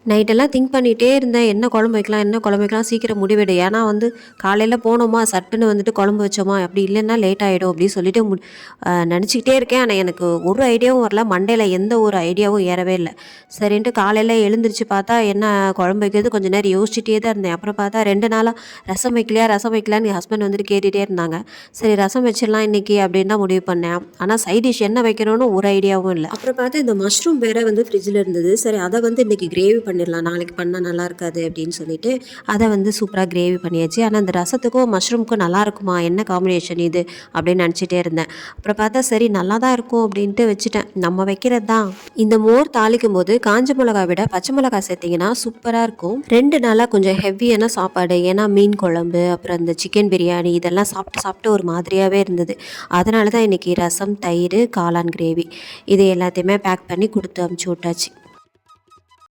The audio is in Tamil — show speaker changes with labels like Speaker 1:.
Speaker 1: நைட்டெல்லாம் திங்க் பண்ணிகிட்டே இருந்தேன், என்ன குழம்பு வைக்கலாம் என்ன குழம்பு வைக்கலாம், சீக்கிரம் முடிவெடு. ஏன்னா வந்து காலையில் போனோமா சட்டுன்னு வந்துட்டு குழம்பு வச்சோமா, அப்படி இல்லைன்னா லேட் ஆகிடும் அப்படின்னு சொல்லிட்டு நினச்சிக்கிட்டே இருக்கேன். ஆனால் எனக்கு ஒரு ஐடியாவும் வரல, மண்டையில் எந்த ஒரு ஐடியாவும் ஏறவே இல்லை. சரின்ட்டு காலையில் எழுந்திரிச்சு பார்த்தா என்ன குழம்பு வைக்கிறது கொஞ்சம் நேரம் யோசிச்சுட்டே தான் இருந்தேன். அப்புறம் பார்த்தா 2 நாளாக ரசம் வைக்கலையா ரசம் வைக்கலான்னு என் ஹஸ்பண்ட் வந்துட்டு கேட்டுகிட்டே இருந்தாங்க. சரி ரசம் வச்சிடலாம் இன்றைக்கி அப்படின்னு தான் முடிவு பண்ணேன். ஆனால் சைட் டிஷ் என்ன வைக்கணும்னு ஒரு ஐடியாவும் இல்லை. அப்புறம் பார்த்தா இந்த மஷ்ரூம் வேறு வந்து ஃப்ரிட்ஜில் இருந்தது. சரி அதை வந்து இன்றைக்கி கிரேவி பண்ணிடலாம், நாளைக்கு பண்ணால் நல்லா இருக்காது அப்படின்னு சொல்லிட்டு அதை வந்து சூப்பராக கிரேவி பண்ணியாச்சு. ஆனால் அந்த ரசத்துக்கும் மஷ்ரூமுக்கும் நல்லா இருக்குமா, என்ன காம்பினேஷன் இது அப்படின்னு நினச்சிட்டே இருந்தேன். அப்புறம் பார்த்தா சரி நல்லா தான் இருக்கும் அப்படின்ட்டு வச்சுட்டேன், நம்ம வைக்கிறது தான். இந்த மோர் தாளிக்கும் போது காஞ்ச மிளகா விட பச்சை மிளகா சேர்த்திங்கன்னா சூப்பராக இருக்கும். 2 நாளாக கொஞ்சம் ஹெவியான சாப்பாடு, ஏன்னா மீன் குழம்பு அப்புறம் இந்த சிக்கன் பிரியாணி இதெல்லாம் சாப்பிட்டு சாப்பிட்டு ஒரு மாதிரியாகவே இருந்தது. அதனால தான் இன்றைக்கி ரசம், தயிர், காளான் கிரேவி இது எல்லாத்தையுமே பேக் பண்ணி கொடுத்து அமுச்சு விட்டாச்சு.